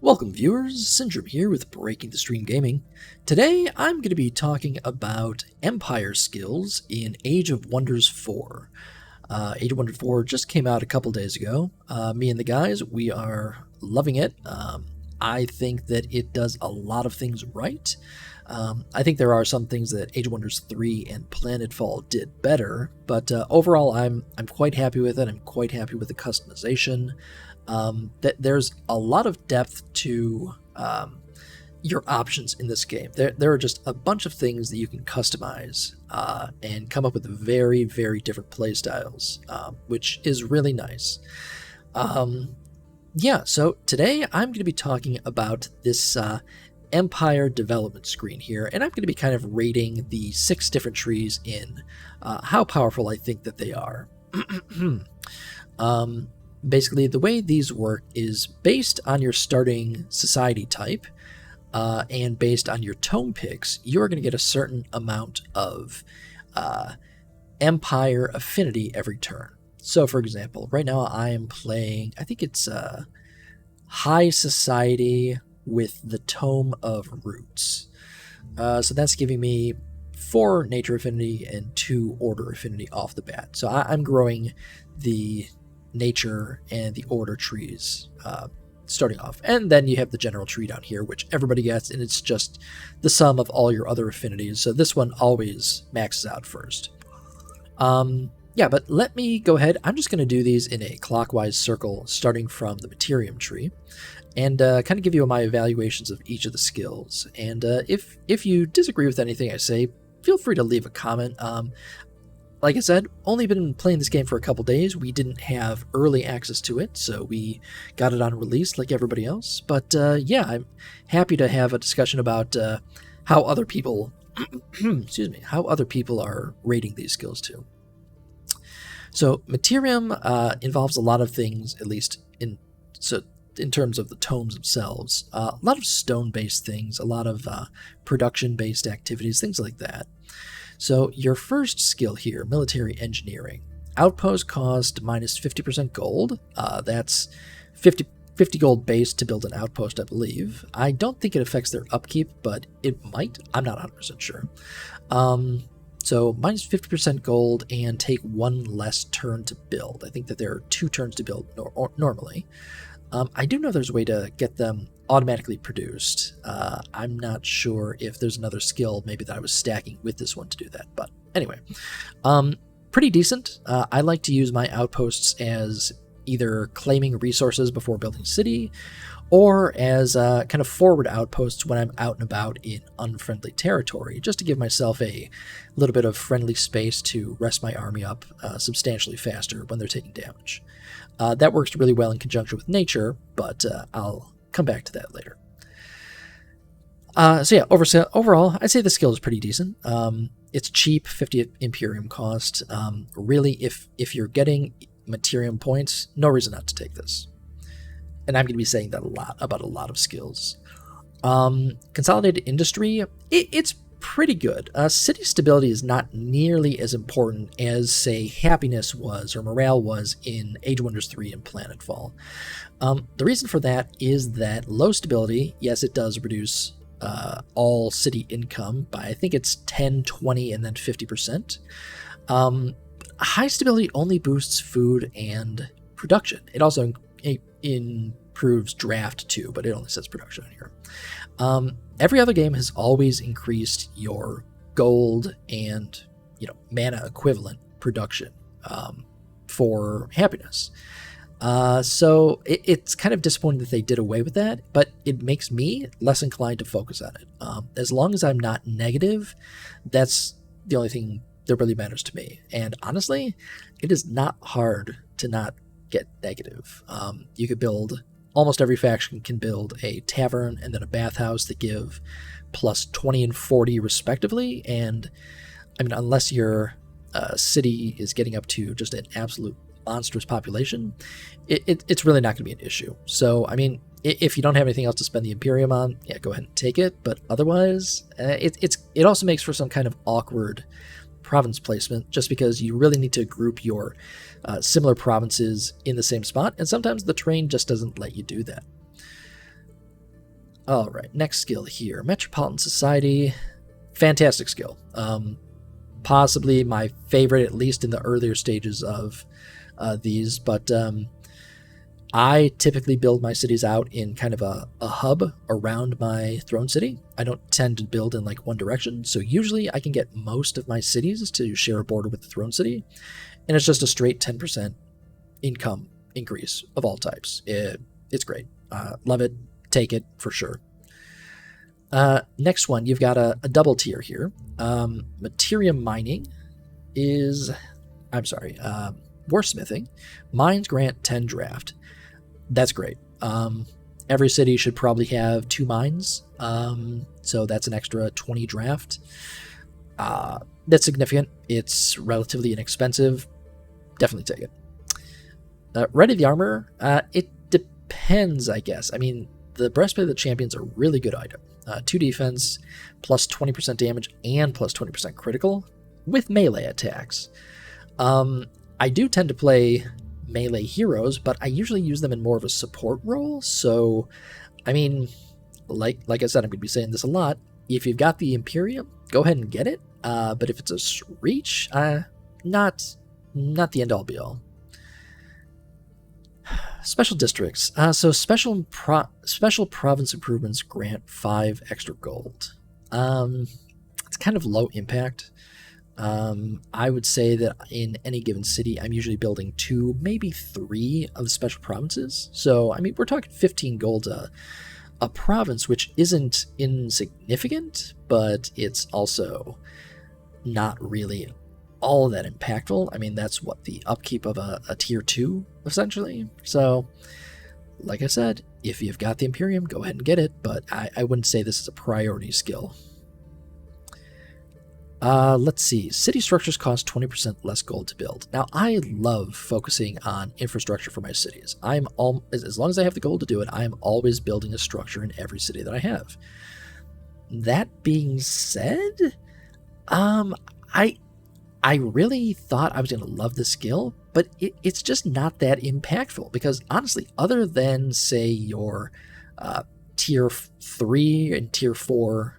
Welcome viewers, Syndrome here with Breaking the Stream Gaming. Today I'm going to be talking about Empire skills in Age of Wonders 4. Age of Wonders 4 just came out a couple days ago. Me and the guys, we are loving it. I think that it does a lot of things right. I think there are some things that Age of Wonders 3 and Planetfall did better, but overall I'm quite happy with it. I'm quite happy with the customization. That there's a lot of depth to your options in this game. There are just a bunch of things that you can customize and come up with very, very different play styles, which is really nice. So today I'm going to be talking about this Empire development screen here, and I'm going to be kind of rating the 6 different trees in how powerful I think that they are. Basically, the way these work is based on your starting society type and based on your tome picks, you're going to get a certain amount of Empire affinity every turn. So, for example, right now I am playing, I think it's High Society with the Tome of Roots. So that's giving me 4 nature affinity and 2 order affinity off the bat. So I'm growing the nature and the order trees starting off, and then you have the general tree down here, which everybody gets, and it's just the sum of all your other affinities. So this one always maxes out first. But let me go ahead. I'm just going to do these in a clockwise circle, starting from the Materium tree, and kind of give you my evaluations of each of the skills. And if you disagree with anything I say, feel free to leave a comment. Like I said, only been playing this game for a couple days. We didn't have early access to it, so we got it on release like everybody else. But I'm happy to have a discussion about how other people, how other people are rating these skills too. So Materium involves a lot of things, at least in terms of the tomes themselves. A lot of stone-based things, a lot of production-based activities, things like that. So your first skill here, military engineering. Outpost cost minus 50% gold. That's 50 gold base to build an outpost, I believe. I don't think it affects their upkeep, but it might. I'm not 100% sure. So minus 50% gold and take 1 less turn to build. I think that there are 2 turns to build normally. I do know there's a way to get them automatically produced. I'm not sure if there's another skill maybe that I was stacking with this one to do that, but anyway, pretty decent. I like to use my outposts as either claiming resources before building a city, or as kind of forward outposts when I'm out and about in unfriendly territory, just to give myself a little bit of friendly space to rest my army up substantially faster when they're taking damage. That works really well in conjunction with nature, but I'll come back to that later. Overall, I'd say the skill is pretty decent. It's cheap, 50 Imperium cost. Really, if you're getting Materium points, no reason not to take this. And I'm going to be saying that a lot about a lot of skills. Consolidated industry, it's pretty good. City stability is not nearly as important as, say, happiness was or morale was in Age of Wonders 3 and Planetfall. The reason for that is that low stability, yes, it does reduce all city income by, I think it's 10, 20, and then 50%. High stability only boosts food and production. It also improves draft too, but it only says production here. Every other game has always increased your gold and mana equivalent production for happiness. So it's kind of disappointing that they did away with that, but it makes me less inclined to focus on it. As long as I'm not negative, that's the only thing that really matters to me. And honestly, it is not hard to not get negative. You could build, almost every faction can build a tavern and then a bathhouse that give plus 20 and 40 respectively. And I mean, unless your city is getting up to just an absolute monstrous population, it's really not going to be an issue. So, I mean, if you don't have anything else to spend the Imperium on, yeah, go ahead and take it. But otherwise, it also makes for some kind of awkward province placement, just because you really need to group your similar provinces in the same spot, and sometimes the terrain just doesn't let you do that. All right, next skill here. Metropolitan Society. Fantastic skill. Possibly my favorite, at least in the earlier stages of these. But I typically build my cities out in kind of a hub around my throne city. I don't tend to build in like one direction. So usually I can get most of my cities to share a border with the throne city. And it's just a straight 10% income increase of all types. It's great. Love it. Take it for sure. Next one, you've got a double tier here. Materium mining is, warsmithing. Mines grant 10 draft. That's great. Every city should probably have 2 mines, so that's an extra 20 draft. That's significant. It's relatively inexpensive. Definitely take it. Ready the armor. It depends, I guess. I mean, the breastplate of the champions are a really good item. 2 defense, plus 20% damage, and plus 20% critical, with melee attacks. I do tend to play melee heroes, but I usually use them in more of a support role. So, I mean, like I said, I'm going to be saying this a lot. If you've got the Imperium, go ahead and get it. But if it's a reach, not the end all be all. Special districts. So special province improvements grant 5 extra gold. It's kind of low impact. I would say that in any given city, I'm usually building 2, maybe 3 of the special provinces. So, I mean, we're talking 15 gold a province, which isn't insignificant, but it's also not really all that impactful. I mean, that's what the upkeep of a tier 2, essentially. So, like I said, if you've got the Imperium, go ahead and get it, but I wouldn't say this is a priority skill. Let's see. City structures cost 20% less gold to build. Now, I love focusing on infrastructure for my cities. As long as I have the gold to do it, I am always building a structure in every city that I have. That being said, I really thought I was going to love this skill, but it's just not that impactful because honestly, other than say your tier 3 and tier 4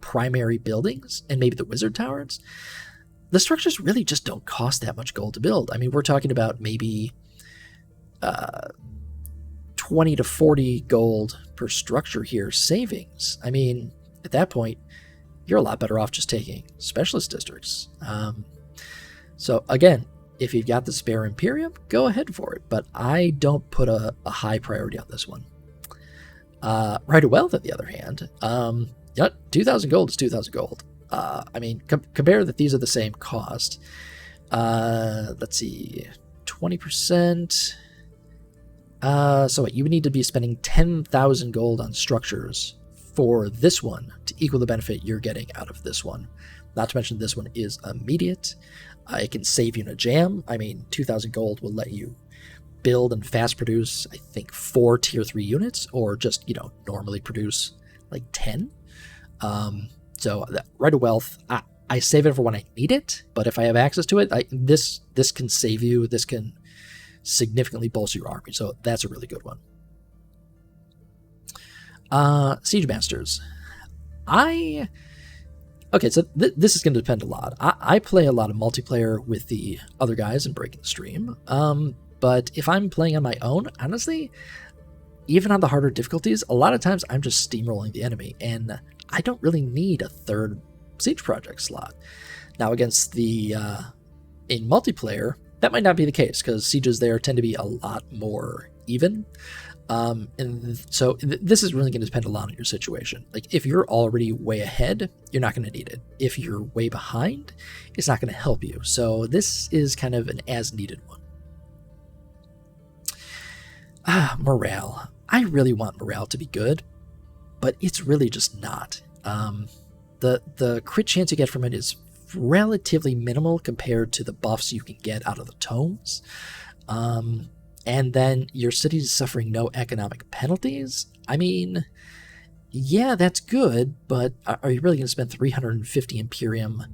primary buildings and maybe the wizard towers, the structures really just don't cost that much gold to build. I mean, we're talking about maybe 20 to 40 gold per structure here savings. I mean, at that point, you're a lot better off just taking specialist districts. So again, if you've got the spare Imperium, go ahead for it, but I don't put a high priority on this one. Right of Wealth, on the other hand, 2,000 gold is 2,000 gold. I mean, compare that these are the same cost. Let's see, 20%. So what, you would need to be spending 10,000 gold on structures for this one to equal the benefit you're getting out of this one. Not to mention this one is immediate. It can save you in a jam. I mean, 2,000 gold will let you build and fast produce, I think, 4 tier 3 units, or just, normally produce like 10. So that Right of Wealth, I save it for when I need it, but if I have access to it, this can save you. This can significantly bolster your army, so that's a really good one. Siege Masters. Okay, so this is going to depend a lot. I play a lot of multiplayer with the other guys and breaking the stream, but if I'm playing on my own, honestly, even on the harder difficulties, a lot of times I'm just steamrolling the enemy, and I don't really need a 3rd siege project slot. Now, against in multiplayer, that might not be the case, because sieges there tend to be a lot more even. And so this is really going to depend a lot on your situation. Like, if you're already way ahead, you're not going to need it. If you're way behind, it's not going to help you. So this is kind of an as-needed one. Morale. I really want morale to be good, but it's really just not. The crit chance you get from it is relatively minimal compared to the buffs you can get out of the tomes. And then your city is suffering no economic penalties. I mean, yeah, that's good, but are you really going to spend 350 Imperium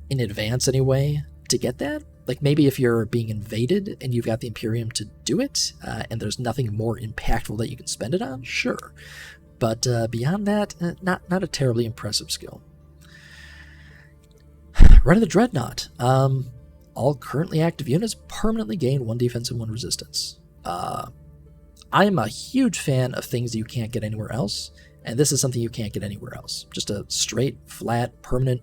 in advance anyway to get that? Like, maybe if you're being invaded and you've got the Imperium to do it, and there's nothing more impactful that you can spend it on, sure. But beyond that, not a terribly impressive skill. Rite of the Dreadnought. All currently active units permanently gain 1 defense and 1 resistance. I am a huge fan of things that you can't get anywhere else, and this is something you can't get anywhere else. Just a straight, flat, permanent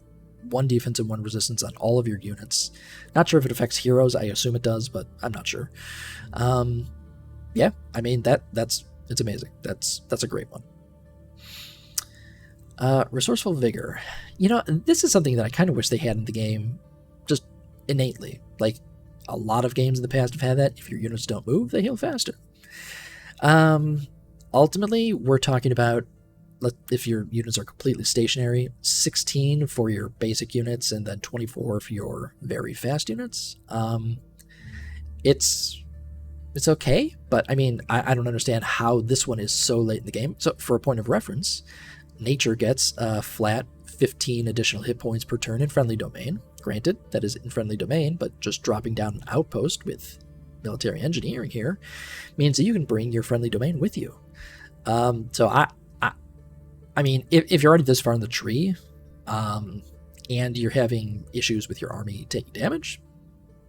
1 defense and 1 resistance on all of your units. Not sure if it affects heroes. I assume it does, but I'm not sure. Yeah, I mean it's amazing. That's a great one. Resourceful Vigor. You know, this is something that I kind of wish they had in the game just innately. Like, a lot of games in the past have had that. If your units don't move, they heal faster. Ultimately, we're talking about, if your units are completely stationary, 16 for your basic units and then 24 for your very fast units. It's okay, but I mean, I don't understand how this one is so late in the game. So for a point of reference, Nature gets a flat 15 additional hit points per turn in Friendly Domain. Granted, that is in Friendly Domain, but just dropping down an outpost with Military Engineering here means that you can bring your Friendly Domain with you. So I mean, if you're already this far in the tree, and you're having issues with your army taking damage,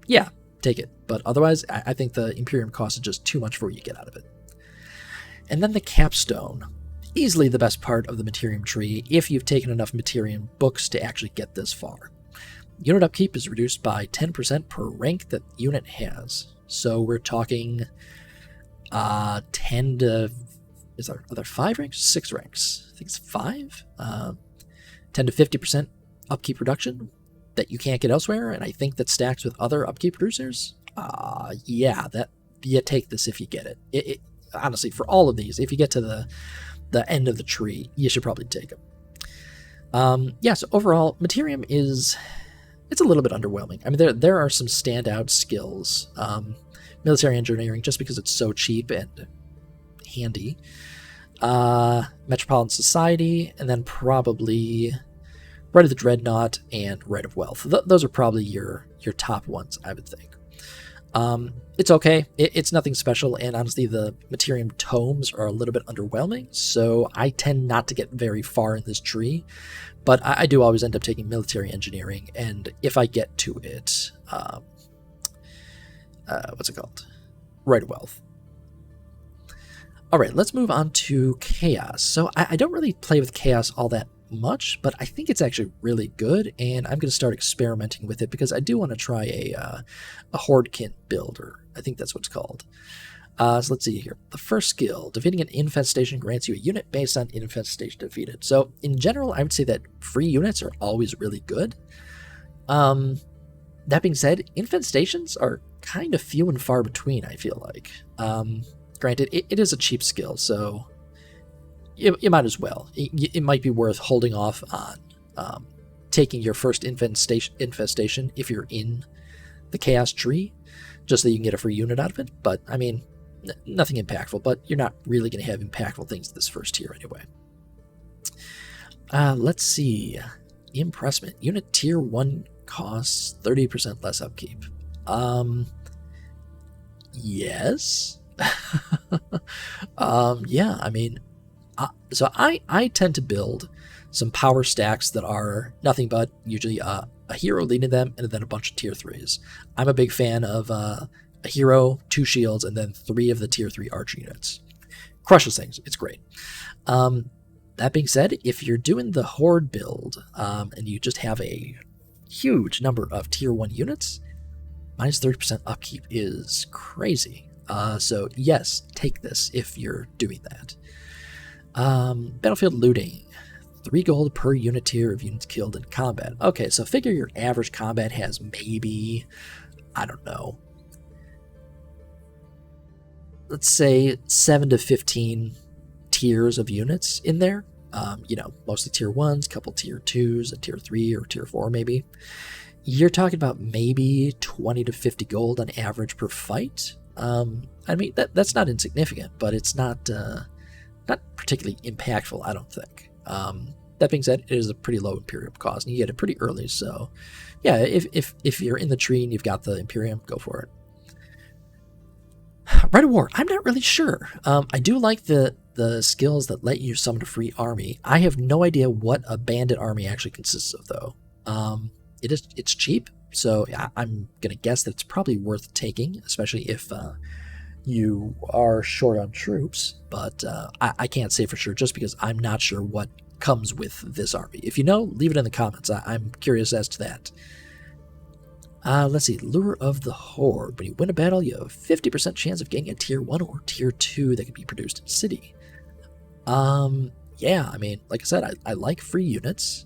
yeah, take it. But otherwise, I think the Imperium cost is just too much for what you get out of it. And then the Capstone. Easily the best part of the Materium tree if you've taken enough Materium books to actually get this far. Unit upkeep is reduced by 10% per rank that unit has. So we're talking 10 to... are there 5 ranks? 6 ranks. I think it's 5. 10 to 50% upkeep reduction that you can't get elsewhere, and I think that stacks with other upkeep producers. Yeah, you take this if you get it. It. Honestly, for all of these, if you get to the end of the tree, you should probably take them. Yeah, so overall, Materium it's a little bit underwhelming. I mean, there are some standout skills. Military Engineering, just because it's so cheap and handy. Metropolitan Society, and then probably Rite of the Dreadnought and Rite of Wealth. Those are probably your top ones, I would think. It's okay. It's nothing special, and honestly, the Materium tomes are a little bit underwhelming, so I tend not to get very far in this tree, but I do always end up taking Military Engineering, and if I get to it, what's it called? Rite of Wealth. All right, let's move on to Chaos. So I don't really play with Chaos all that much, but I think it's actually really good, and I'm going to start experimenting with it because I do want to try a Hordekin build, or I think that's what it's called. So let's see here. The first skill, defeating an infestation grants you a unit based on infestation defeated. So in general, I would say that free units are always really good. That being said, infestations are kind of few and far between, I feel like. Granted, it is a cheap skill, so you might as well. It might be worth holding off on taking your first infestation if you're in the Chaos tree, just so you can get a free unit out of it. But, I mean, nothing impactful, but you're not really going to have impactful things this first tier anyway. Let's see. Impressment. Unit tier 1 costs 30% less upkeep. Yes. Yeah, I mean, so I tend to build some power stacks that are nothing but usually a hero leading them and then a bunch of tier 3s. I'm a big fan of a hero, 2 shields, and then 3 of the tier 3 archer units. Crushes things. It's great. That being said, if you're doing the Horde build and you just have a huge number of tier 1 units, minus 30% upkeep is crazy. So yes, take this if you're doing that. Battlefield looting. 3 gold per unit tier of units killed in combat. Okay, so figure your average combat has maybe, I don't know, let's say 7 to 15 tiers of units in there. Mostly tier 1s, couple tier 2s, a tier 3 or tier 4 maybe. You're talking about maybe 20 to 50 gold on average per fight. I mean, that's not insignificant, but it's not particularly impactful, I don't think. That being said, it is a pretty low Imperium cost, and you get it pretty early, so yeah, if you're in the tree and you've got the Imperium, go for it. Rite of War, I'm not really sure. I do like the the skills that let you summon a free army. I have no idea what a bandit army actually consists of, though. It's cheap, so I'm gonna guess that it's probably worth taking, especially if you are short on troops. But I can't say for sure, just because I'm not sure what comes with this army. If you know, leave it in the comments. I'm curious as to that. Let's see, Lure of the Horde. When you win a battle, you have a 50% chance of getting a tier 1 or tier 2 that can be produced in city. Yeah, I mean, like I said, I like free units.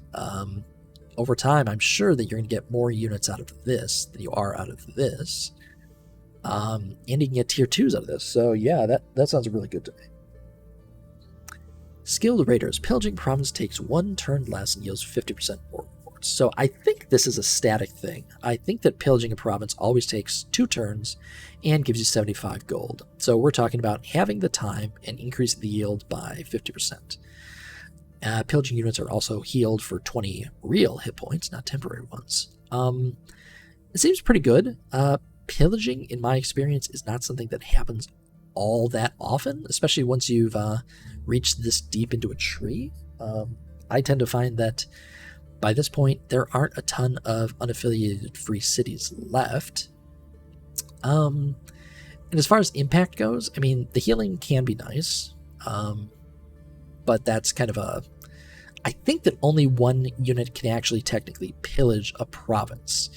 Over time, I'm sure that you're going to get more units out of this than you are out of this. And you can get tier 2s out of this. So yeah, that sounds really good to me. Skilled Raiders. Pillaging Province takes 1 turn less and yields 50% more rewards. So I think this is a static thing. I think that Pillaging a Province always takes 2 turns and gives you 75 gold. So we're talking about having the time and increasing the yield by 50%. Pillaging units are also healed for 20 real hit points, not temporary ones. It seems pretty good. Pillaging, in my experience, is not something that happens all that often, especially once you've reached this deep into a tree. I tend to find that by this point, there aren't a ton of unaffiliated free cities left. And as far as impact goes, I mean, the healing can be nice, but that's kind of a... I think that only one unit can actually technically pillage a province.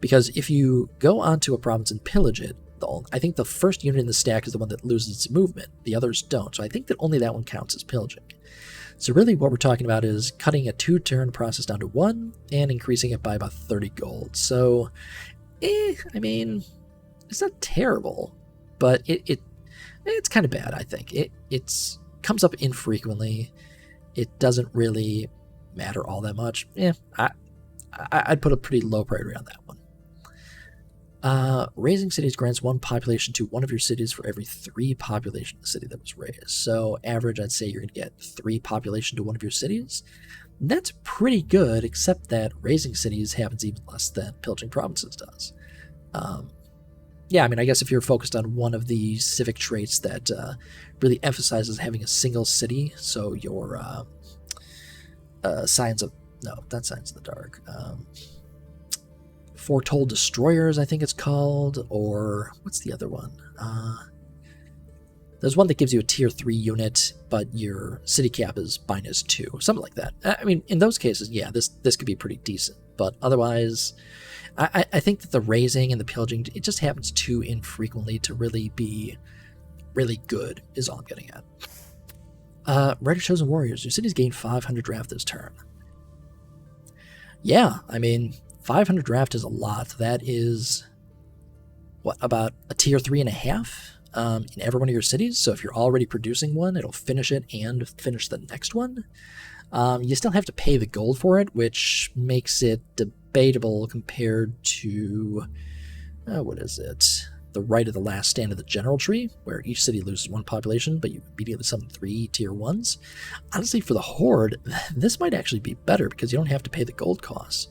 Because if you go onto a province and pillage it, I think the first unit in the stack is the one that loses its movement. The others don't. So I think that only that one counts as pillaging. So really what we're talking about is cutting a 2-turn process down to 1 and increasing it by about 30 gold. So, I mean, it's not terrible, but it's kind of bad, I think. It comes up infrequently. It doesn't really matter all that much. I'd put a pretty low priority on that one. Raising cities grants 1 population to one of your cities for every 3 population in the city that was raised. So average, I'd say you're going to get 3 population to one of your cities. That's pretty good, except that raising cities happens even less than pillaging provinces does. Yeah, I mean, I guess if you're focused on one of the civic traits that really emphasizes having a single city, so your Signs of... No, not Signs of the Dark. Foretold Destroyers, I think it's called, or what's the other one? There's one that gives you a tier 3 unit, but your city cap is -2, something like that. I mean, in those cases, yeah, this could be pretty decent, but otherwise, I think that the raising and the pillaging, it just happens too infrequently to really be really good, is all I'm getting at. Writer Chosen Warriors, your cities gain 500 draft this turn. Yeah, I mean, 500 draft is a lot. That is, what, about a tier 3.5 in every one of your cities? So if you're already producing one, it'll finish it and finish the next one. You still have to pay the gold for it, which makes it debatable compared to, what is it? The right of the last stand of the general tree, where each city loses 1 population, but you immediately summon 3 tier 1s. Honestly, for the Horde, this might actually be better because you don't have to pay the gold costs.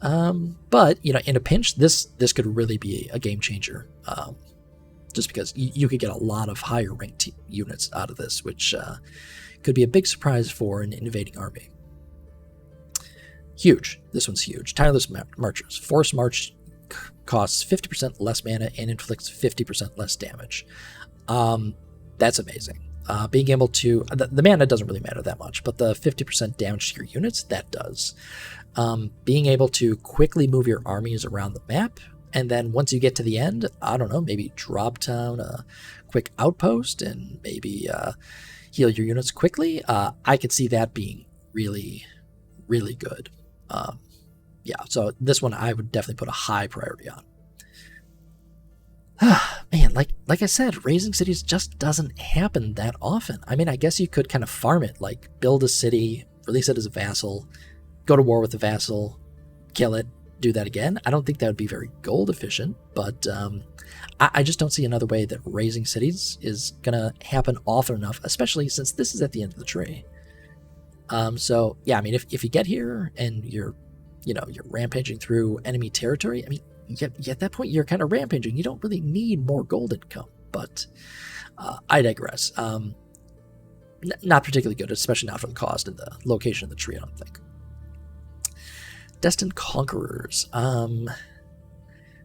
But, you know, in a pinch, this could really be a game changer. Just because you could get a lot of higher ranked units out of this, which could be a big surprise for an invading army. Huge. This one's huge. Tireless Marchers. Force March costs 50% less mana and inflicts 50% less damage. That's amazing. Being able to... The mana doesn't really matter that much, but the 50% damage to your units, that does. Being able to quickly move your armies around the map, and then once you get to the end, I don't know, maybe drop down a quick outpost and maybe heal your units quickly. I could see that being really, really good. Yeah, so this one I would definitely put a high priority on. Man, like I said, raising cities just doesn't happen that often. I mean, I guess you could kind of farm it, like build a city, release it as a vassal, go to war with the vassal, kill it, do that again. I don't think that would be very gold efficient, but I just don't see another way that raising cities is going to happen often enough, especially since this is at the end of the tree. So, yeah, I mean, if you get here and you're rampaging through enemy territory, I mean, at that point, you're kind of rampaging. You don't really need more gold income, but I digress. not particularly good, especially not for the cost and the location of the tree, I don't think. Destined Conquerors.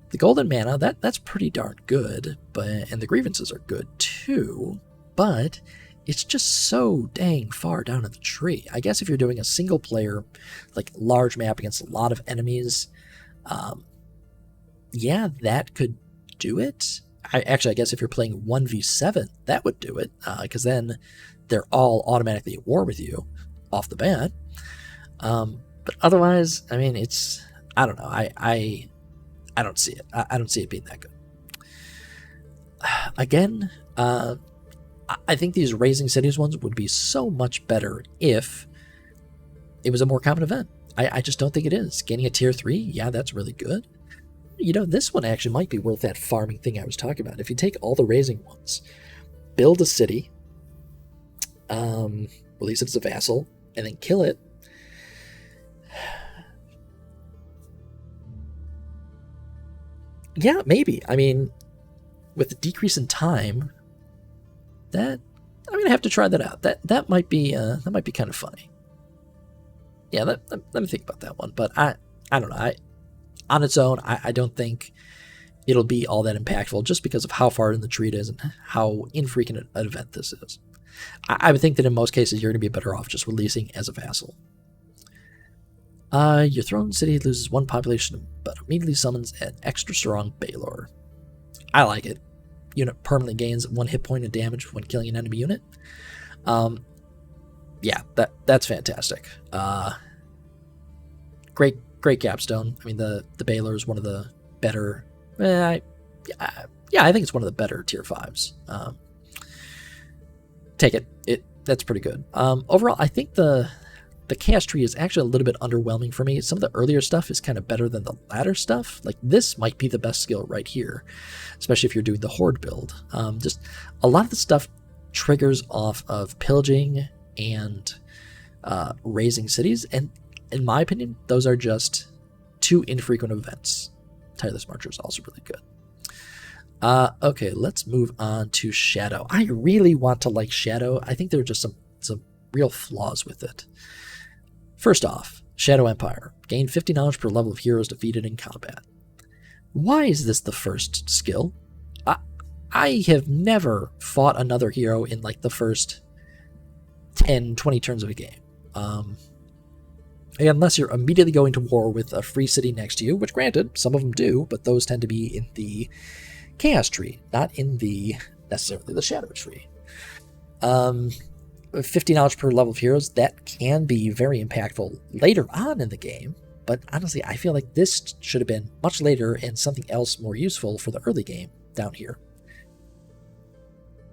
The Golden Mana, that's pretty darn good, and the Grievances are good too, but it's just so dang far down in the tree. I guess if you're doing a single player, like large map against a lot of enemies, yeah, that could do it. I guess if you're playing 1v7, that would do it, because then they're all automatically at war with you off the bat. But otherwise, I mean, I don't know. I don't see it. I don't see it being that good. Again, I think these Raising Cities ones would be so much better if it was a more common event. I just don't think it is. Gaining a tier 3, yeah, that's really good. You know, this one actually might be worth that farming thing I was talking about. If you take all the Raising ones, build a city, release it as a vassal, and then kill it, yeah, maybe. I mean, with the decrease in time, I'm gonna have to try that out. That might be kind of funny. Yeah, let me think about that one. But I don't know. On its own, I don't think it'll be all that impactful just because of how far in the tree it is and how infrequent an event this is. I would think that in most cases you're going to be better off just releasing as a vassal. Your throne city loses 1 population but immediately summons an extra strong Baylor. I like it. Unit permanently gains 1 hit point of damage when killing an enemy unit. Yeah, that's fantastic. Great capstone. I mean, the Baylor is one of the better. I think it's one of the better tier 5s. Take it. That's pretty good. Overall, I think the chaos tree is actually a little bit underwhelming for me. Some of the earlier stuff is kind of better than the latter stuff. Like this might be the best skill right here, especially if you're doing the horde build. Just a lot of the stuff triggers off of pillaging and raising cities, and in my opinion, those are just too infrequent events. Tireless Marcher is also really good. Okay, let's move on to Shadow. I really want to like Shadow. I think there are just some real flaws with it. First off, Shadow Empire. Gain 50 knowledge per level of heroes defeated in combat. Why is this the first skill? I have never fought another hero in like the first 10, 20 turns of a game. Unless you're immediately going to war with a free city next to you, which granted, some of them do, but those tend to be in the Chaos Tree, not in necessarily the Shadow Tree. 50 knowledge per level of heroes, that can be very impactful later on in the game, but honestly, I feel like this should have been much later and something else more useful for the early game down here.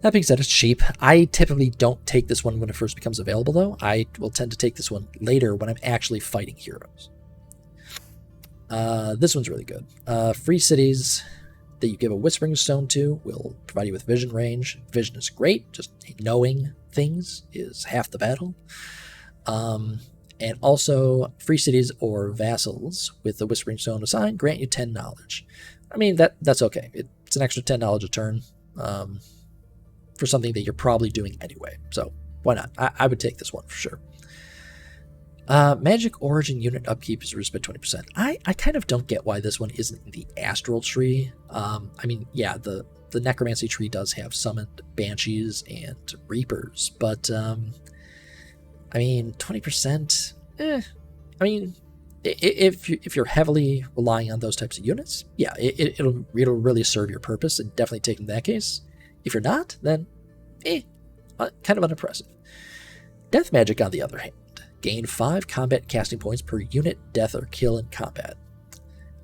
That being said, it's cheap. I typically don't take this one when it first becomes available, though. I will tend to take this one later when I'm actually fighting heroes. This one's really good. Free cities that you give a Whispering Stone to will provide you with vision range. Vision is great. Just knowing things is half the battle. And also, free cities or vassals with the Whispering Stone assigned grant you 10 knowledge. I mean, that's okay. It's an extra 10 knowledge a turn. For something that you're probably doing anyway. So why not? I would take this one for sure. Magic Origin unit upkeep is reduced by 20%. I kind of don't get why this one isn't in the Astral tree. I mean, yeah, the Necromancy tree does have summoned Banshees and Reapers, but I mean, 20%, I mean, if you're heavily relying on those types of units, yeah, it'll really serve your purpose, and definitely take in that case. If you're not, then kind of unimpressive. Death Magic, on the other hand, gain 5 combat casting points per unit death or kill in combat.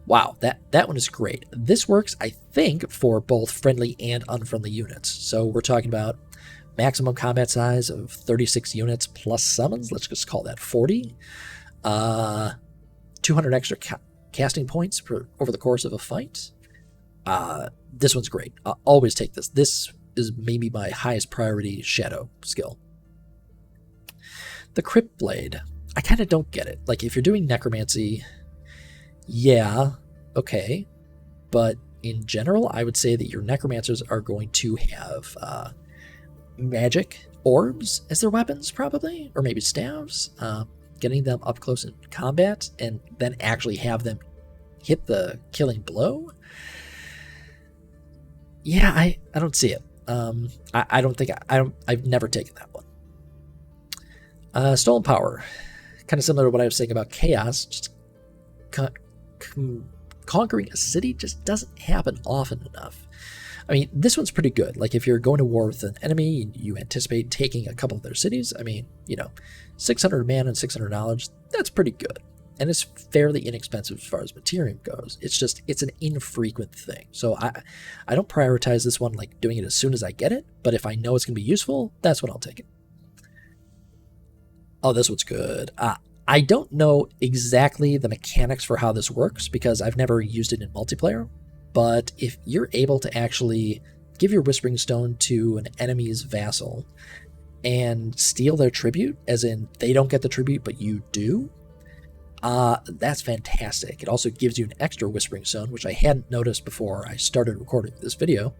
Wow, that one is great. This works, I think, for both friendly and unfriendly units. So we're talking about maximum combat size of 36 units plus summons. Let's just call that 40. 200 extra casting points over the course of a fight. This one's great. I'll always take this. This is maybe my highest priority Shadow skill. The Crypt Blade. I kind of don't get it. Like, if you're doing Necromancy, yeah, okay. But in general, I would say that your Necromancers are going to have magic orbs as their weapons, probably, or maybe staves. Getting them up close in combat and then actually have them hit the killing blow. Yeah, I don't see it. I don't think I've never taken that one. Stolen power, kind of similar to what I was saying about chaos. Just conquering a city just doesn't happen often enough. I mean, this one's pretty good. Like, if you're going to war with an enemy and you anticipate taking a couple of their cities, I mean, 600 mana and 600 knowledge, that's pretty good. And it's fairly inexpensive as far as Materium goes. It's an infrequent thing. So I don't prioritize this one like doing it as soon as I get it, but if I know it's going to be useful, that's when I'll take it. Oh, this one's good. I don't know exactly the mechanics for how this works because I've never used it in multiplayer, but if you're able to actually give your Whispering Stone to an enemy's vassal and steal their tribute, as in they don't get the tribute but you do, that's fantastic. It also gives you an extra Whispering Stone, which I hadn't noticed before I started recording this video.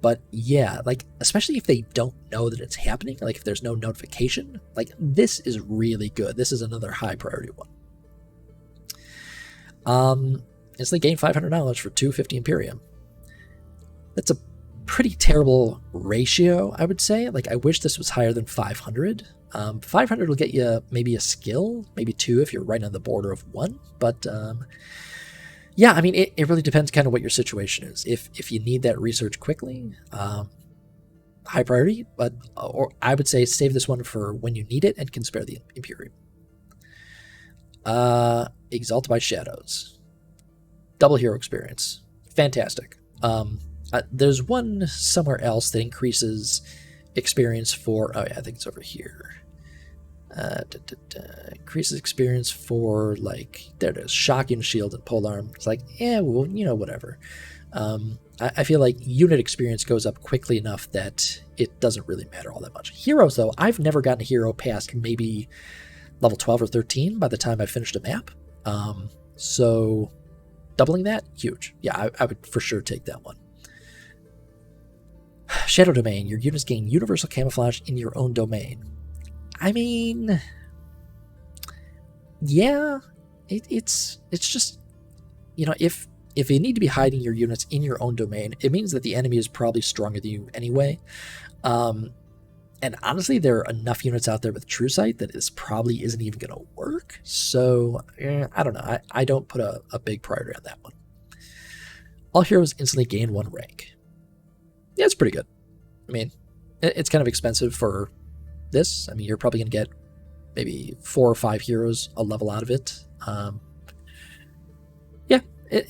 But yeah, like, especially if they don't know that it's happening, like if there's no notification, like, this is really good. This is another high priority one. Instantly gain 500 knowledge for 250 Imperium. That's a pretty terrible ratio, I would say. Like, I wish this was higher than 500. 500 will get you maybe a skill, maybe 2 if you're right on the border of 1. But yeah, I mean, it really depends kind of what your situation is. If you need that research quickly, high priority, but or I would say save this one for when you need it and can spare the Imperium. Exalted by Shadows. Double hero experience. Fantastic. There's one somewhere else that increases experience for, oh yeah, I think it's over here. Increases experience for, like, there it is, shocking shield and polearm. It's like, yeah, well, whatever. I feel like unit experience goes up quickly enough that it doesn't really matter all that much. Heroes, though, I've never gotten a hero past maybe level 12 or 13 by the time I finished a map. So doubling that, huge. Yeah, I would for sure take that one. Shadow Domain. Your units gain universal camouflage in your own domain. I mean, yeah, it's just, if you need to be hiding your units in your own domain, it means that the enemy is probably stronger than you anyway. And honestly, there are enough units out there with True Sight that this probably isn't even going to work. So, I don't know. I don't put a big priority on that one. All heroes instantly gain 1 rank. Yeah, it's pretty good. I mean, it's kind of expensive for this. I mean, you're probably going to get maybe 4 or 5 heroes a level out of it. Yeah,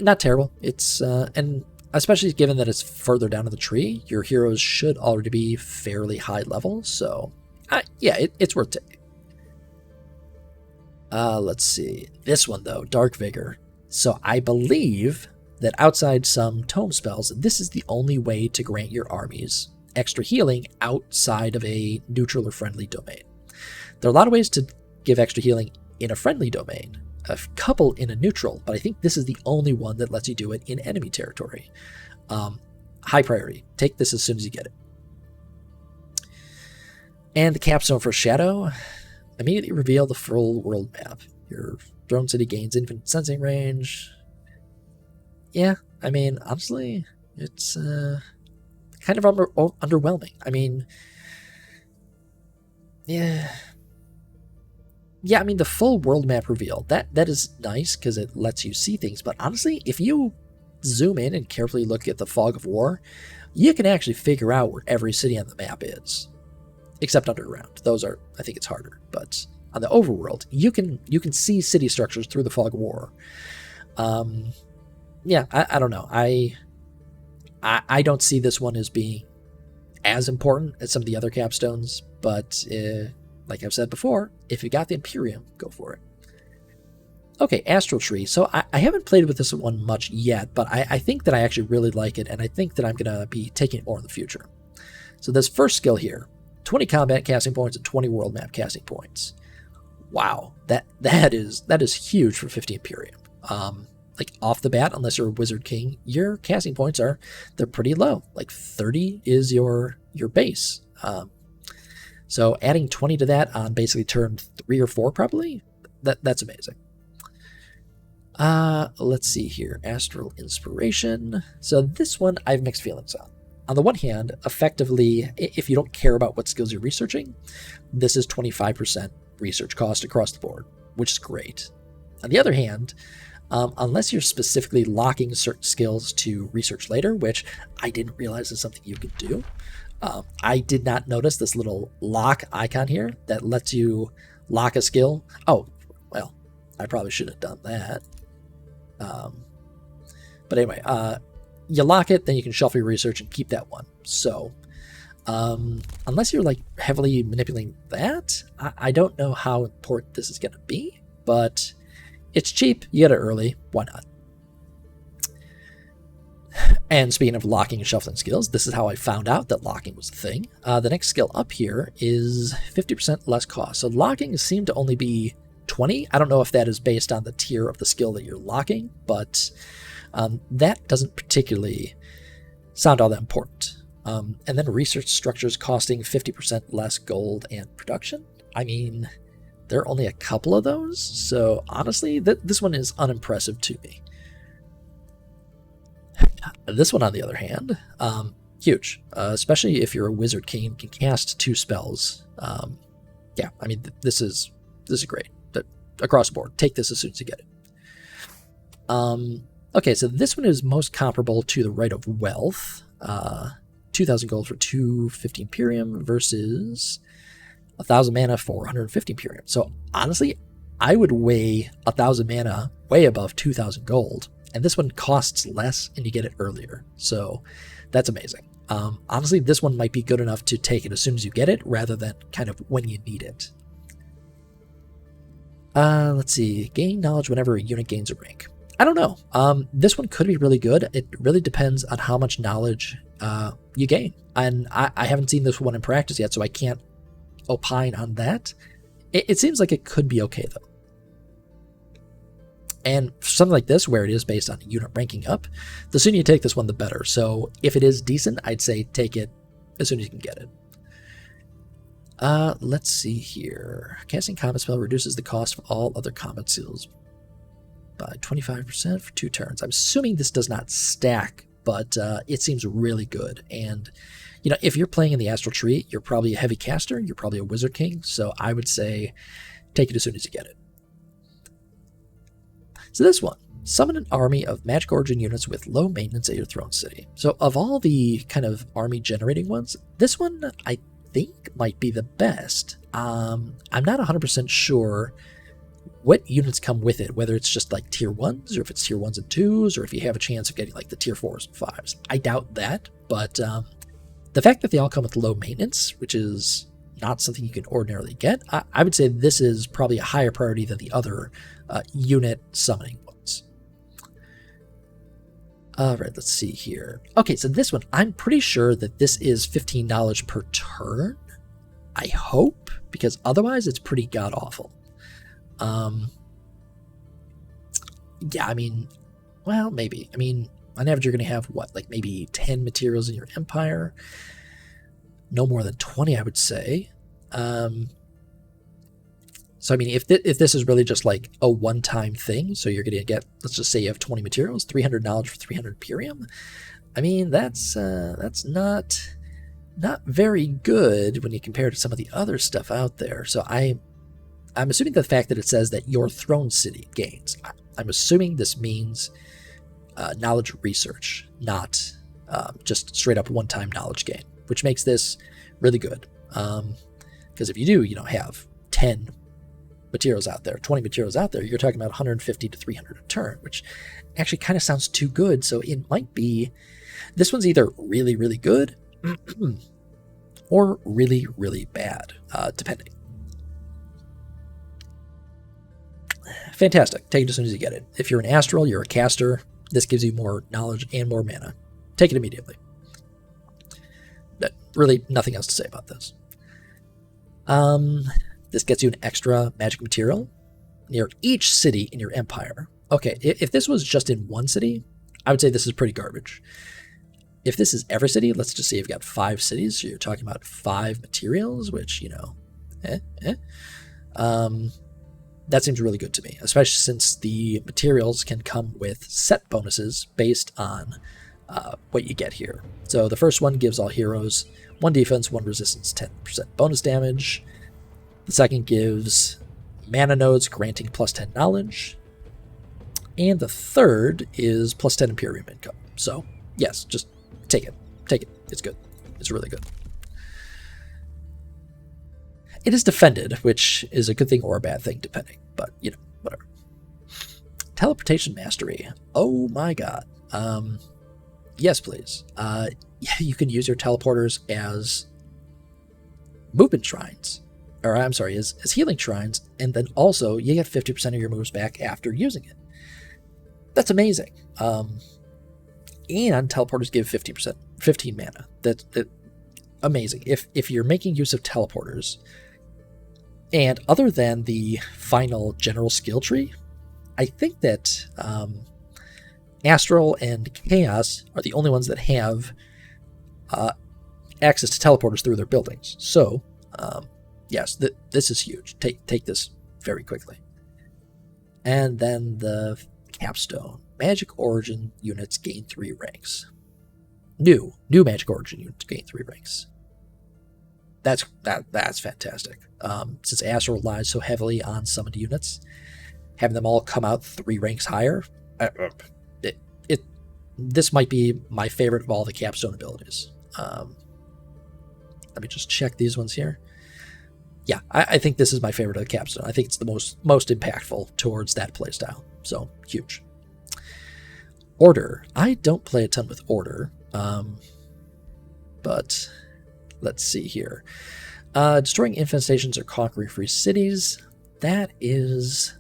not terrible. It's and especially given that it's further down in the tree, your heroes should already be fairly high level. So, yeah, it's worth taking. Let's see. This one, though, Dark Vigor. So I believe that outside some tome spells, this is the only way to grant your armies extra healing outside of a neutral or friendly domain. There are a lot of ways to give extra healing in a friendly domain, a couple in a neutral, but I think this is the only one that lets you do it in enemy territory. High priority. Take this as soon as you get it. And the capstone for Shadow. Immediately reveal the full world map. Your drone city gains infinite sensing range. Yeah, I mean, honestly, it's kind of underwhelming. I mean, yeah, I mean, the full world map reveal, that is nice because it lets you see things. But honestly, if you zoom in and carefully look at the Fog of War, you can actually figure out where every city on the map is, except underground. Those are, I think it's harder. But on the overworld, you can see city structures through the Fog of War. Yeah, I don't know. I don't see this one as being as important as some of the other capstones, but like I've said before, if you got the Imperium, go for it. Okay, Astral Tree. So I haven't played with this one much yet, but I think that I actually really like it, and I think that I'm going to be taking it more in the future. So this first skill here, 20 combat casting points and 20 world map casting points. Wow, that is huge for 50 Imperium. like off the bat, unless you're a Wizard King, your casting points they're pretty low. Like 30 is your base. So adding 20 to that on basically turn 3 or 4 probably, that's amazing. Let's see here. Astral Inspiration. So this one I have mixed feelings on. On the one hand, effectively, if you don't care about what skills you're researching, this is 25% research cost across the board, which is great. On the other hand, unless you're specifically locking certain skills to research later, which I didn't realize is something you could do. I did not notice this little lock icon here that lets you lock a skill. Oh, well, I probably should have done that. But anyway, you lock it, then you can shuffle your research and keep that one. So unless you're like heavily manipulating that, I don't know how important this is going to be, but it's cheap. You get it early. Why not? And speaking of locking and shuffling skills, this is how I found out that locking was a thing. The next skill up here is 50% less cost. So locking seemed to only be 20. I don't know if that is based on the tier of the skill that you're locking, but that doesn't particularly sound all that important. And then research structures costing 50% less gold and production. I mean, there are only a couple of those, so honestly, this one is unimpressive to me. This one, on the other hand, huge, especially if you're a Wizard King, can cast 2 spells. Yeah, I mean, this is great. But across the board, take this as soon as you get it. Okay, so this one is most comparable to the Right of Wealth. 2,000 gold for 250 Imperium versus 1,000 mana for 150 Imperium. So honestly, I would weigh 1,000 mana way above 2,000 gold. And this one costs less and you get it earlier. So that's amazing. Honestly, this one might be good enough to take it as soon as you get it rather than kind of when you need it. Let's see. Gain knowledge whenever a unit gains a rank. I don't know. This one could be really good. It really depends on how much knowledge you gain. And I haven't seen this one in practice yet, so I can't opine on that. It seems like it could be okay, though. And for something like this, where it is based on a unit ranking up, the sooner you take this one, the better. So if it is decent, I'd say take it as soon as you can get it. Let's see here. Casting combat spell reduces the cost of all other combat skills by 25% for 2 turns. I'm assuming this does not stack, but it seems really good. And, you know, if you're playing in the Astral Tree, you're probably a heavy caster. You're probably a Wizard King. So I would say take it as soon as you get it. So this one, summon an army of magic origin units with low maintenance at your throne city. So of all the kind of army generating ones, this one I think might be the best. I'm not 100% sure what units come with it, whether it's just like tier 1s or if it's tier 1s and 2s, or if you have a chance of getting like the tier 4s and 5s. I doubt that, but the fact that they all come with low maintenance, which is not something you can ordinarily get, I would say this is probably a higher priority than the other unit summoning ones. All right, let's see here. Okay, so this one, I'm pretty sure that this is $15 per turn. I hope, because otherwise it's pretty god-awful. Yeah, I mean, well, maybe. I mean, on average, you're going to have, what, like maybe 10 materials in your empire? No more than 20, I would say. So, I mean, if this is really just like a one-time thing, so you're going to get, let's just say you have 20 materials, 300 knowledge for 300 Imperium. I mean, that's not very good when you compare it to some of the other stuff out there. So I'm assuming the fact that it says that your throne city gains, I'm assuming this means knowledge research, not just straight up one-time knowledge gain, which makes this really good. Because if you do, have 10 materials out there, 20 materials out there, you're talking about 150 to 300 a turn, which actually kind of sounds too good. So it might be, this one's either really, really good or really, really bad, depending. Fantastic. Take it as soon as you get it. If you're an Astral, you're a caster, this gives you more knowledge and more mana. Take it immediately. But really, nothing else to say about this. This gets you an extra magic material near each city in your empire. Okay, if this was just in one city, I would say this is pretty garbage. If this is every city, let's just say you've got 5 cities, so you're talking about 5 materials, which, eh, eh. That seems really good to me, especially since the materials can come with set bonuses based on what you get here. So the first one gives all heroes 1 defense, 1 resistance, 10% bonus damage. The second gives mana nodes granting plus 10 knowledge. And the third is plus 10 Imperium income. So, yes, just take it. Take it. It's good. It's really good. It is defended, which is a good thing or a bad thing, depending. But, whatever. Teleportation Mastery. Oh my god. Yes, please. You can use your teleporters as movement shrines. Or, I'm sorry, as healing shrines. And then also, you get 50% of your moves back after using it. That's amazing. And teleporters give 15 mana. That's amazing. If you're making use of teleporters, and other than the final general skill tree, I think that Astral and Chaos are the only ones that have access to teleporters through their buildings. So, yes, this is huge. Take this very quickly. And then the capstone. Magic Origin units gain 3 ranks. New Magic Origin units gain 3 ranks. That's fantastic. Since Astral relies so heavily on summoned units, having them all come out 3 ranks higher, this might be my favorite of all the capstone abilities. Let me just check these ones here. Yeah, I think this is my favorite of the capstone. I think it's the most impactful towards that playstyle. So, huge. Order. I don't play a ton with Order, but let's see here. Destroying infestations or conquering free cities. That is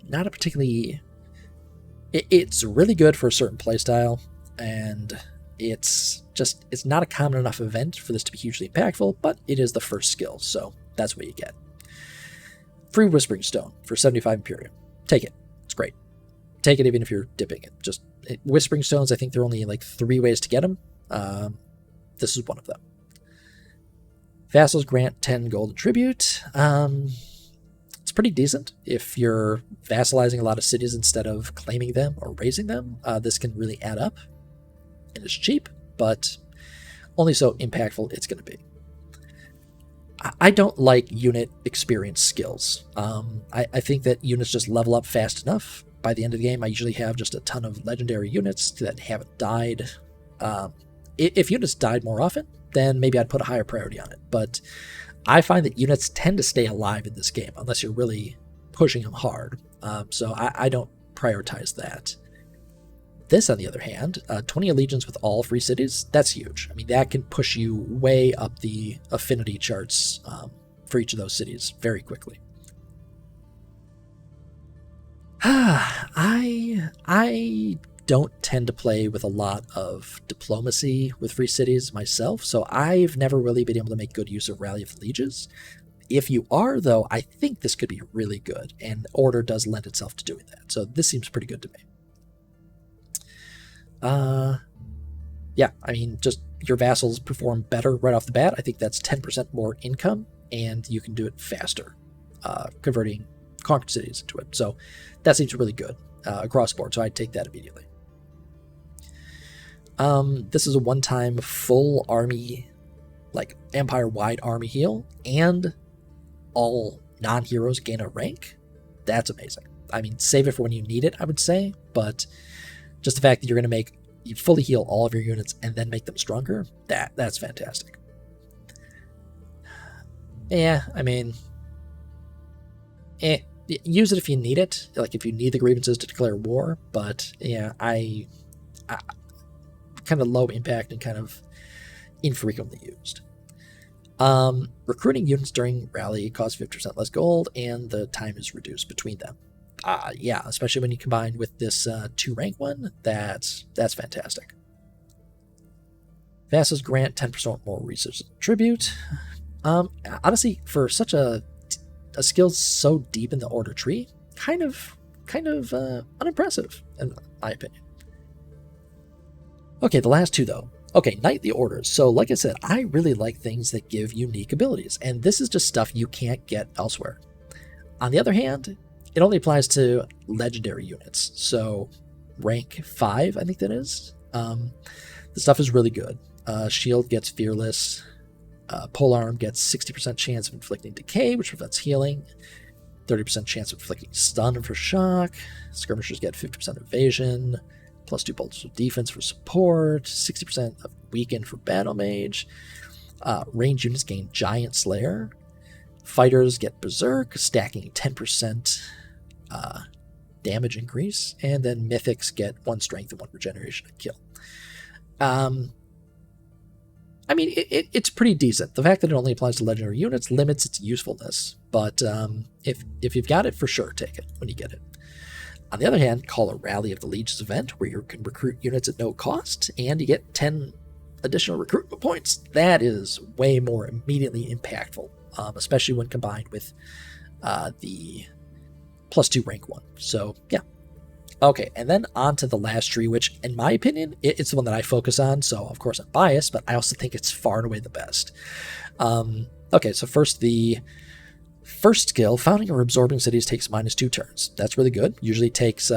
not a particularly... It's really good for a certain playstyle, and it's not a common enough event for this to be hugely impactful, but it is the first skill, so that's what you get. Free Whispering Stone for 75 Imperium. Take it. It's great. Take it even if you're dipping it. Whispering Stones, I think there are only like 3 ways to get them. This is one of them. Vassals grant 10 gold tribute. It's pretty decent. If you're vassalizing a lot of cities instead of claiming them or raising them, this can really add up. And it's cheap, but only so impactful it's going to be. I don't like unit experience skills. I think that units just level up fast enough. By the end of the game, I usually have just a ton of legendary units that haven't died. If units died more often, then maybe I'd put a higher priority on it. But I find that units tend to stay alive in this game, unless you're really pushing them hard. So I don't prioritize that. This, on the other hand, 20 allegiance with all free cities, that's huge. I mean, that can push you way up the affinity charts for each of those cities very quickly. I don't tend to play with a lot of diplomacy with free cities myself, so I've never really been able to make good use of Rally of the Lieges. If you are, though, I think this could be really good, and Order does lend itself to doing that, so this seems pretty good to me. Yeah, I mean, just your vassals perform better right off the bat. I think that's 10% more income, and you can do it faster, converting conquered cities into it. So that seems really good across the board, so I'd take that immediately. This is a one-time full army, like empire-wide army heal, and all non-heroes gain a rank. That's amazing. I mean, save it for when you need it, I would say, but just the fact that you're going to you fully heal all of your units and then make them stronger, that's fantastic. Yeah, I mean, use it if you need it, like if you need the grievances to declare war, but yeah, I kind of low impact and kind of infrequently used. Recruiting units during rally costs 50% less gold, and the time is reduced between them. Yeah, especially when you combine with this 2 rank one, that's fantastic. Vassals grant 10% more resources tribute. Honestly, for such a skill so deep in the order tree, kind of kind of unimpressive, in my opinion. Okay, the last two though. Okay, Knightly Orders. So like I said, I really like things that give unique abilities, and this is just stuff you can't get elsewhere. On the other hand, it only applies to legendary units. So rank 5, I think that is. The stuff is really good. Shield gets Fearless. Polearm gets 60% chance of inflicting decay, which prevents healing. 30% chance of inflicting stun for shock. Skirmishers get 50% evasion. Plus 2 bolts of defense for support. 60% of weaken for battle mage. Range units gain Giant Slayer. Fighters get Berserk, stacking 10% damage increase. And then Mythics get 1 strength and 1 regeneration to kill. I mean, it's pretty decent. The fact that it only applies to legendary units limits its usefulness, but if you've got it, for sure, take it when you get it. On the other hand, call a Rally of the Legions event where you can recruit units at no cost, and you get 10 additional recruitment points. That is way more immediately impactful, especially when combined with the +2 rank 1. So, yeah. Okay, and then on to the last tree, which, in my opinion, it's the one that I focus on, so of course I'm biased, but I also think it's far and away the best. Okay, so first, the first skill, Founding or Absorbing Cities, takes -2 turns. That's really good. Usually takes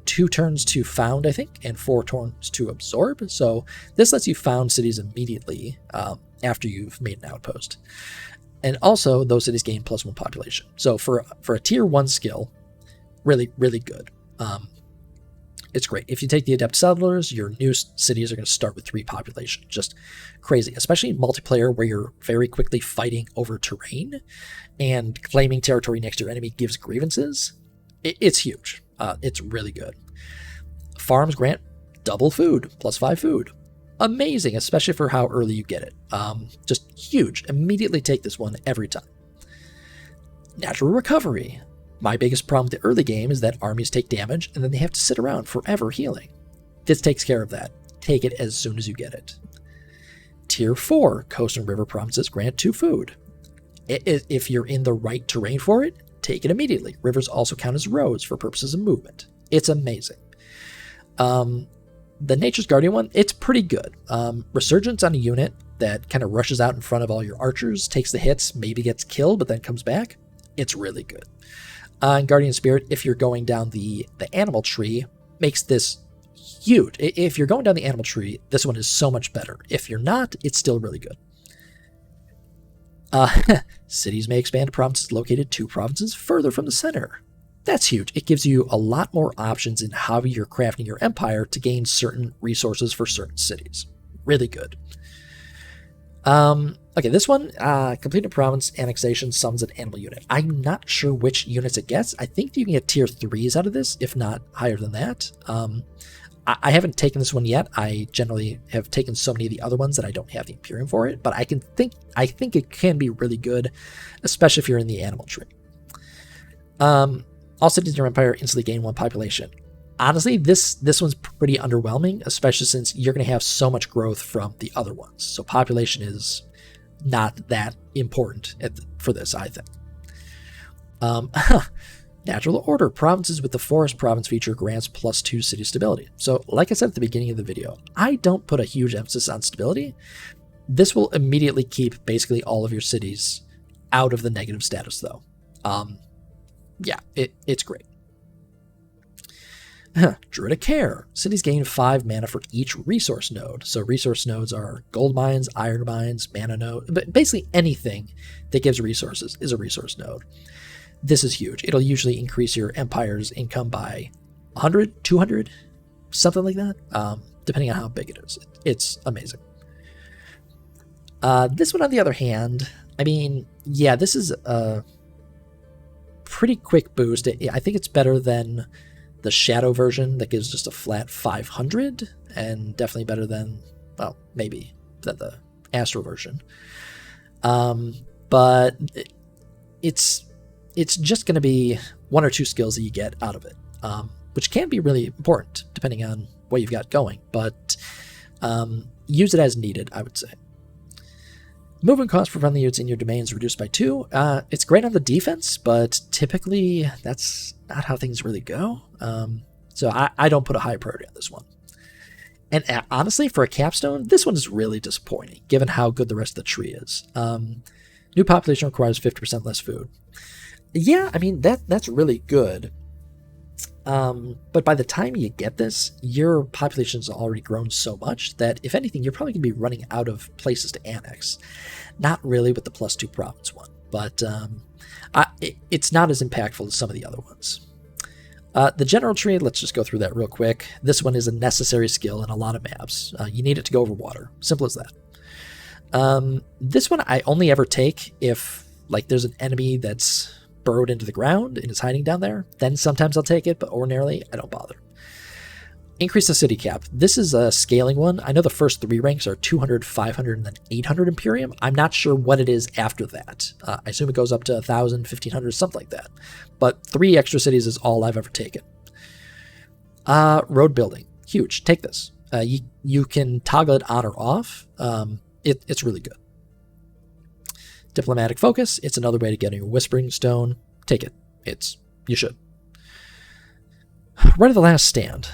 2 turns to found, I think, and 4 turns to absorb, so this lets you found cities immediately after you've made an outpost. And also, those cities gain +1 population. So for a tier 1 skill, really, really good. It's great. If you take the Adept Settlers, your new cities are going to start with 3 population. Just crazy, especially in multiplayer where you're very quickly fighting over terrain and claiming territory next to your enemy gives grievances. It's huge. It's really good. Farms grant double food, +5 food. Amazing, especially for how early you get it. Just huge. Immediately take this one every time. Natural Recovery. My biggest problem with the early game is that armies take damage and then they have to sit around forever healing. This takes care of that. Take it as soon as you get it. Tier 4, Coast and River Provinces grant 2 food. If you're in the right terrain for it, take it immediately. Rivers also count as roads for purposes of movement. It's amazing. The Nature's Guardian one, it's pretty good. Resurgence on a unit that kind of rushes out in front of all your archers, takes the hits, maybe gets killed, but then comes back. It's really good. And Guardian Spirit, if you're going down the animal tree, makes this huge. If you're going down the animal tree, this one is so much better. If you're not, it's still really good. Cities may expand to provinces located 2 provinces further from the center. That's huge. It gives you a lot more options in how you're crafting your empire to gain certain resources for certain cities. Really good. Okay, this one, complete a province annexation summons an animal unit. I'm not sure which units it gets. I think you can get tier 3s out of this, if not higher than that. I haven't taken this one yet. I generally have taken so many of the other ones that I don't have the Imperium for it, but I think it can be really good, especially if you're in the animal tree. All cities in your empire instantly gain 1 population. Honestly, this one's pretty underwhelming, especially since you're going to have so much growth from the other ones. So population is not that important for this, I think. Natural Order. Provinces with the Forest Province feature grants +2 city stability. So, like I said at the beginning of the video, I don't put a huge emphasis on stability. This will immediately keep basically all of your cities out of the negative status, though. Yeah, it's great. Druidic Care. Cities gain 5 mana for each resource node. So resource nodes are gold mines, iron mines, mana node, but basically anything that gives resources is a resource node. This is huge. It'll usually increase your empire's income by 100, 200, something like that, depending on how big it is. It's amazing. This one, on the other hand, I mean, yeah, this is a pretty quick boost. I think it's better than the Shadow version that gives just a flat 500, and definitely better than, well, maybe than the Astral version. But it's just going to be 1 or 2 skills that you get out of it, which can be really important depending on what you've got going, but use it as needed, I would say. Movement cost for friendly units in your domain is reduced by 2. It's great on the defense, but typically that's not how things really go. So I don't put a high priority on this one. And honestly, for a capstone, this one is really disappointing, given how good the rest of the tree is. New population requires 50% less food. Yeah, I mean, that's really good. But by the time you get this, your population's already grown so much that, if anything, you're probably going to be running out of places to annex. Not really with the +2 province one, but it's not as impactful as some of the other ones. The general tree, let's just go through that real quick. This one is a necessary skill in a lot of maps. You need it to go over water. Simple as that. This one I only ever take if there's an enemy that's burrowed into the ground and is hiding down there. Then sometimes I'll take it, but ordinarily I don't bother. Increase the city cap. This is a scaling one. I know the first 3 ranks are 200, 500, and then 800 Imperium. I'm not sure what it is after that. I assume it goes up to 1,000, 1,500, something like that. But 3 extra cities is all I've ever taken. Road building. Huge. Take this. You can toggle it on or off. It's really good. Diplomatic focus. It's another way to get a Whispering Stone. Take it. You should. Right at the last stand.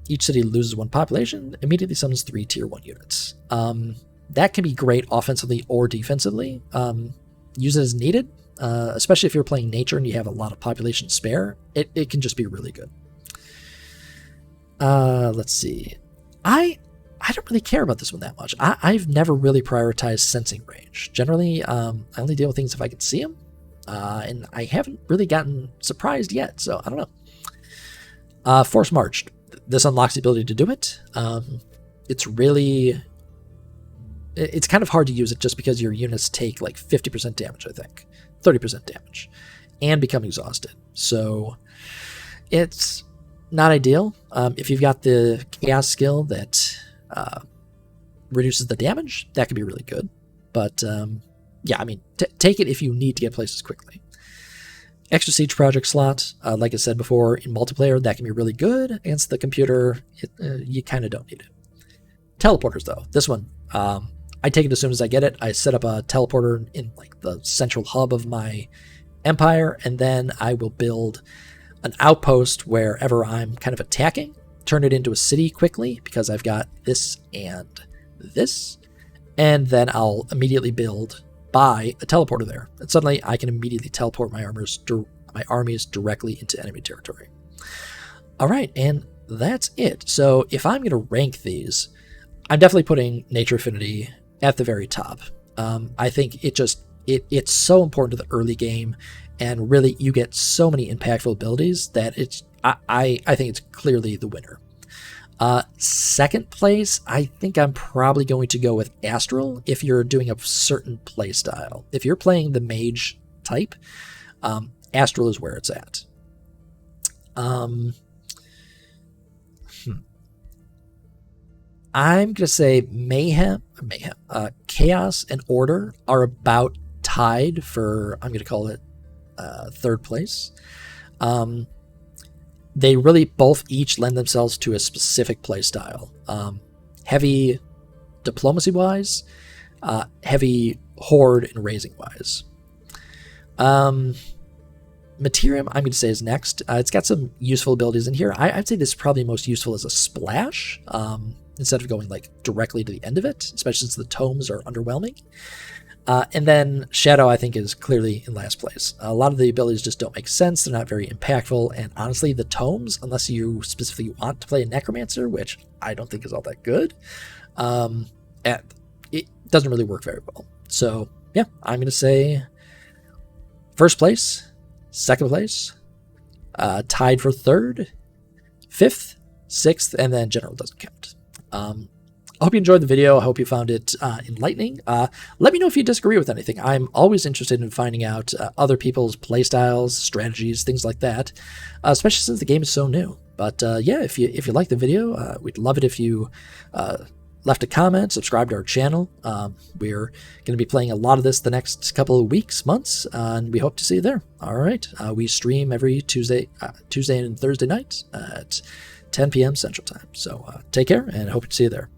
Each city loses 1 population, immediately summons 3 tier 1 units. That can be great offensively or defensively. Use it as needed, especially if you're playing nature and you have a lot of population spare. It can just be really good. Let's see. I don't really care about this one that much. I've never really prioritized sensing range. Generally, I only deal with things if I can see them, and I haven't really gotten surprised yet, so I don't know. Force March. This unlocks the ability to do it. It's kind of hard to use it just because your units take 50% damage, I think. 30% damage. And become exhausted. So it's not ideal. If you've got the chaos skill that reduces the damage, that could be really good. But yeah, I mean, take it if you need to get places quickly. Extra Siege Project slot, like I said before, in multiplayer, that can be really good. Against the computer, you kind of don't need it. Teleporters, though. This one, I take it as soon as I get it. I set up a teleporter in the central hub of my empire, and then I will build an outpost wherever I'm kind of attacking, turn it into a city quickly, because I've got this and this, and then I'll immediately build by a teleporter there, and suddenly I can immediately teleport my armies directly into enemy territory. All right, and that's it. So if I'm going to rank these, I'm definitely putting Nature Affinity at the very top. I think it's so important to the early game, and really you get so many impactful abilities that I think it's clearly the winner. Second place, I think I'm probably going to go with Astral if you're doing a certain play style. If you're playing the mage type, Astral is where it's at. I'm going to say Chaos and Order are about tied for, I'm going to call it third place. They really both each lend themselves to a specific play style. Heavy diplomacy-wise, heavy horde and raising-wise. Materium, I'm going to say, is next. It's got some useful abilities in here. I'd say this is probably most useful as a splash, instead of going directly to the end of it, especially since the tomes are underwhelming. And then Shadow, I think, is clearly in last place. A lot of the abilities just don't make sense. They're not very impactful. And honestly, the tomes, unless you specifically want to play a Necromancer, which I don't think is all that good, it doesn't really work very well. So, yeah, I'm going to say first place, second place, tied for third, fifth, sixth, and then general doesn't count. I hope you enjoyed the video. I hope you found it enlightening. Let me know if you disagree with anything. I'm always interested in finding out other people's playstyles, strategies, things like that, especially since the game is so new. But yeah, if you like the video, we'd love it if you left a comment, subscribe to our channel. We're going to be playing a lot of this the next couple of weeks, months, and we hope to see you there. All right. We stream every Tuesday and Thursday nights at 10 p.m. Central Time. So take care, and I hope to see you there.